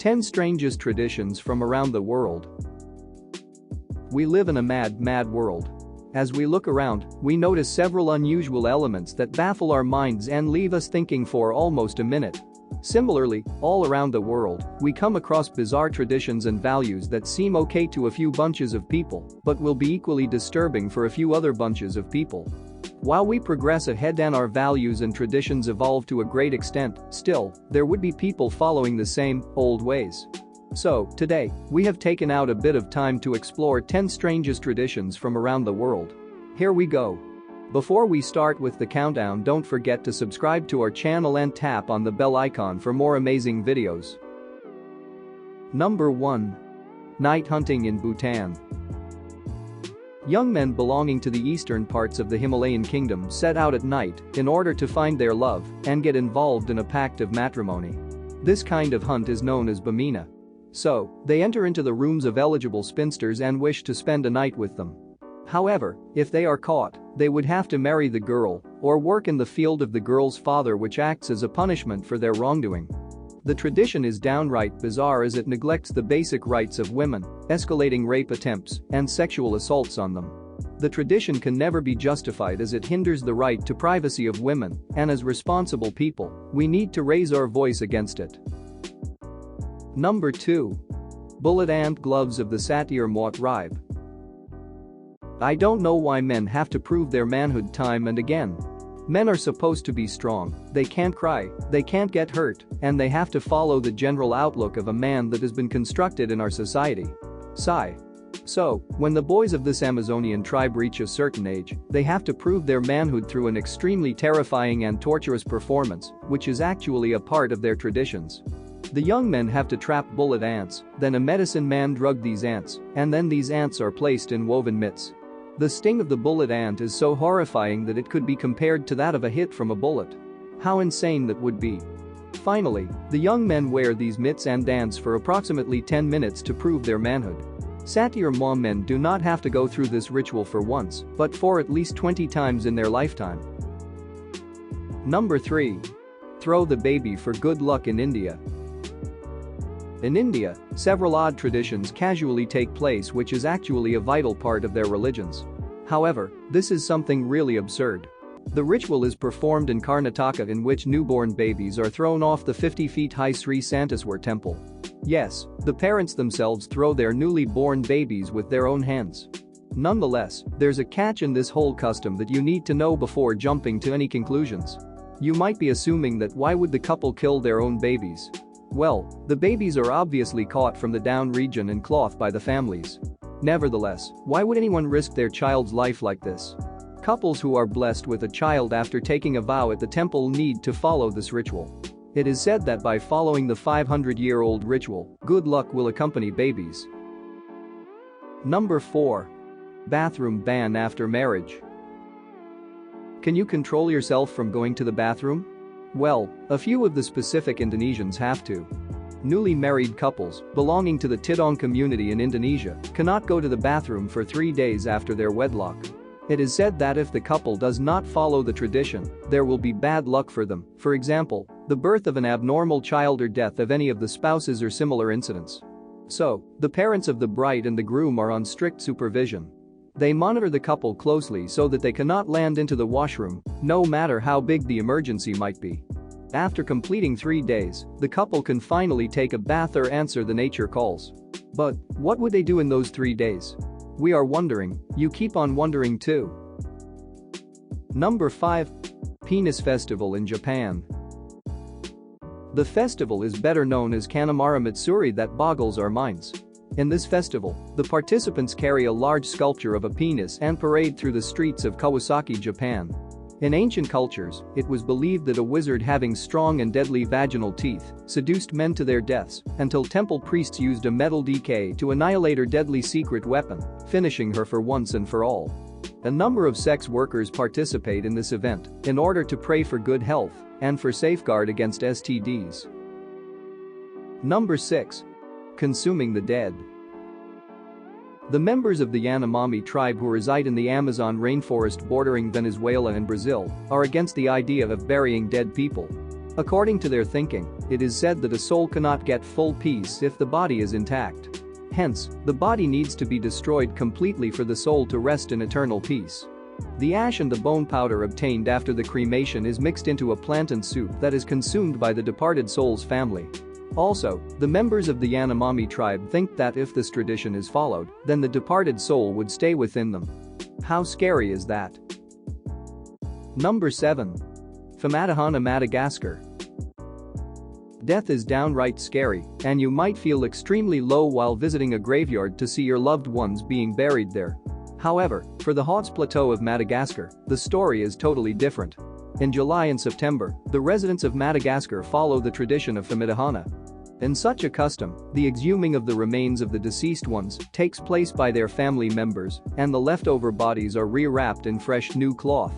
10 Strangest Traditions from Around the World. We live in a mad world. As we look around, we notice several unusual elements that baffle our minds and leave us thinking for almost a minute. Similarly, all around the world, we come across bizarre traditions and values that seem okay to a few bunches of people, but will be equally disturbing for a few other bunches of people. While we progress ahead and our values and traditions evolve to a great extent, still, there would be people following the same old ways. So, today, we have taken out a bit of time to explore 10 strangest traditions from around the world. Here we go. Before we start with the countdown, don't forget to subscribe to our channel and tap on the bell icon for more amazing videos. Number 1. Night hunting in Bhutan. Young men belonging to the eastern parts of the Himalayan kingdom set out at night in order to find their love and get involved in a pact of matrimony. This kind of hunt is known as bamina. So, they enter into the rooms of eligible spinsters and wish to spend a night with them. However, if they are caught, they would have to marry the girl or work in the field of the girl's father, which acts as a punishment for their wrongdoing. The tradition is downright bizarre as it neglects the basic rights of women, escalating rape attempts and sexual assaults on them. The tradition can never be justified as it hinders the right to privacy of women, and as responsible people, we need to raise our voice against it. Number 2. Bullet ant gloves of the Satyarma tribe. I don't know why men have to prove their manhood time and again. Men are supposed to be strong, they can't cry, they can't get hurt, and they have to follow the general outlook of a man that has been constructed in our society. Sigh. So, when the boys of this Amazonian tribe reach a certain age, they have to prove their manhood through an extremely terrifying and torturous performance, which is actually a part of their traditions. The young men have to trap bullet ants, then a medicine man drug these ants, and then these ants are placed in woven mitts. The sting of the bullet ant is so horrifying that it could be compared to that of a hit from a bullet. How insane that would be. Finally, the young men wear these mitts and dance for approximately 10 minutes to prove their manhood. Satyarma men do not have to go through this ritual for once, but for at least 20 times in their lifetime. Number 3. Throw the baby for good luck in India. In India, several odd traditions casually take place, which is actually a vital part of their religions. However, this is something really absurd. The ritual is performed in Karnataka, in which newborn babies are thrown off the 50 feet high Sri Santaswar temple. Yes, the parents themselves throw their newly born babies with their own hands. Nonetheless, there's a catch in this whole custom that you need to know before jumping to any conclusions. You might be assuming that why would the couple kill their own babies? Well, the babies are obviously caught from the down region and clothed by the families. Nevertheless, why would anyone risk their child's life like this? Couples who are blessed with a child after taking a vow at the temple need to follow this ritual. It is said that by following the 500-year-old ritual, good luck will accompany babies. Number 4. Bathroom ban after marriage. Can you control yourself from going to the bathroom? Well, a few of the specific Indonesians have to. Newly married couples belonging to the Tidong community in Indonesia cannot go to the bathroom for 3 days after their wedlock. It is said that if the couple does not follow the tradition, there will be bad luck for them, for example, the birth of an abnormal child or death of any of the spouses or similar incidents. So, the parents of the bride and the groom are on strict supervision. They monitor the couple closely so that they cannot land into the washroom, no matter how big the emergency might be. After completing 3 days, the couple can finally take a bath or answer the nature calls. But what would they do in those 3 days? We are wondering, you keep on wondering too. Number 5. Penis Festival in Japan. The festival is better known as Kanamara Matsuri, that boggles our minds. In this festival, the participants carry a large sculpture of a penis and parade through the streets of Kawasaki, Japan. In ancient cultures, it was believed that a wizard having strong and deadly vaginal teeth seduced men to their deaths until temple priests used a metal DK to annihilate her deadly secret weapon, finishing her for once and for all. A number of sex workers participate in this event in order to pray for good health and for safeguard against STDs. Number 6. Consuming the dead. The members of the Yanomami tribe who reside in the Amazon rainforest bordering Venezuela and Brazil are against the idea of burying dead people. According to their thinking, It is said that a soul cannot get full peace if the body is intact. Hence, the body needs to be destroyed completely for the soul to rest in eternal peace. The ash and the bone powder obtained after the cremation is mixed into a plantain soup that is consumed by the departed soul's family. Also, the members of the Yanomami tribe think that if this tradition is followed, then the departed soul would stay within them. How scary is that? Number 7. Famatahana Madagascar. Death is downright scary, and you might feel extremely low while visiting a graveyard to see your loved ones being buried there. However, for the Hotz Plateau of Madagascar, the story is totally different. In July and September, the residents of Madagascar follow the tradition of Famatahana. In such a custom, the exhuming of the remains of the deceased ones takes place by their family members, and the leftover bodies are re-wrapped in fresh new cloth.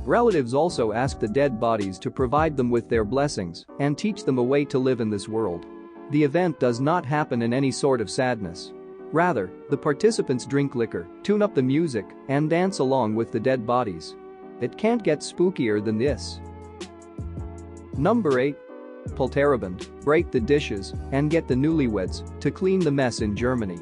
Relatives also ask the dead bodies to provide them with their blessings and teach them a way to live in this world. The event does not happen in any sort of sadness. Rather, the participants drink liquor, tune up the music, and dance along with the dead bodies. It can't get spookier than this. Number 8. Pulterabend, break the dishes and get the newlyweds to clean the mess in Germany.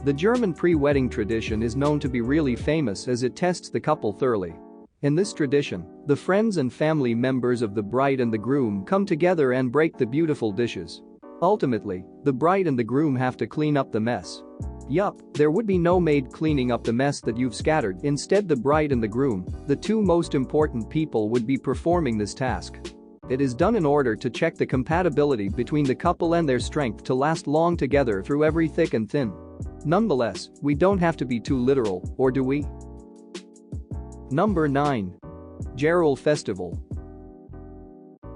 The German pre-wedding tradition is known to be really famous as it tests the couple thoroughly. In this tradition, the friends and family members of the bride and the groom come together and break the beautiful dishes. Ultimately, the bride and the groom have to clean up the mess. Yup, there would be no maid cleaning up the mess that you've scattered. Instead, the bride and the groom, the two most important people, would be performing this task. It is done in order to check the compatibility between the couple and their strength to last long together through every thick and thin. Nonetheless, we don't have to be too literal, or do we? Number 9. Geral Festival.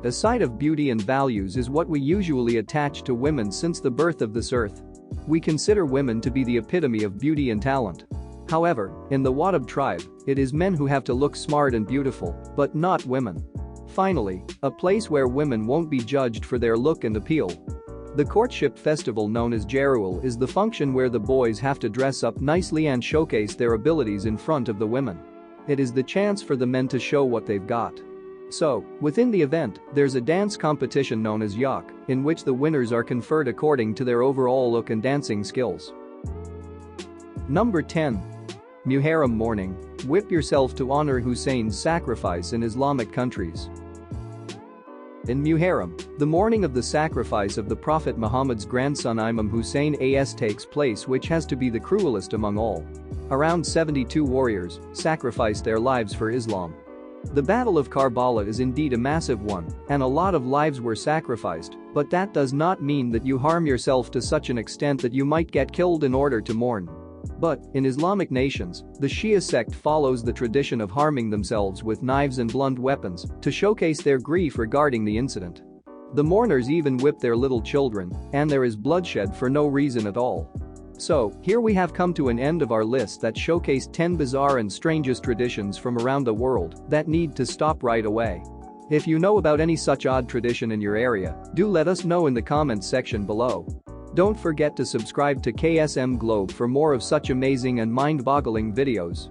A sight of beauty and values is what we usually attach to women since the birth of this earth. We consider women to be the epitome of beauty and talent. However, in the Wadab tribe, it is men who have to look smart and beautiful, but not women. Finally, a place where women won't be judged for their look and appeal. The courtship festival known as Geral is the function where the boys have to dress up nicely and showcase their abilities in front of the women. It is the chance for the men to show what they've got. So, within the event, there's a dance competition known as Yak, in which the winners are conferred according to their overall look and dancing skills. Number 10. Muharram morning, whip yourself to honor Hussein's sacrifice in Islamic countries. In Muharram, the morning of the sacrifice of the Prophet Muhammad's grandson Imam Hussein takes place, which has to be the cruelest among all. Around 72 warriors sacrificed their lives for Islam. The Battle of Karbala is indeed a massive one, and a lot of lives were sacrificed, but that does not mean that you harm yourself to such an extent that you might get killed in order to mourn. But, in Islamic nations, the Shia sect follows the tradition of harming themselves with knives and blunt weapons to showcase their grief regarding the incident. The mourners even whip their little children, and there is bloodshed for no reason at all. So, here we have come to an end of our list that showcased 10 bizarre and strangest traditions from around the world that need to stop right away. If you know about any such odd tradition in your area, do let us know in the comments section below. Don't forget to subscribe to KSM Globe for more of such amazing and mind-boggling videos.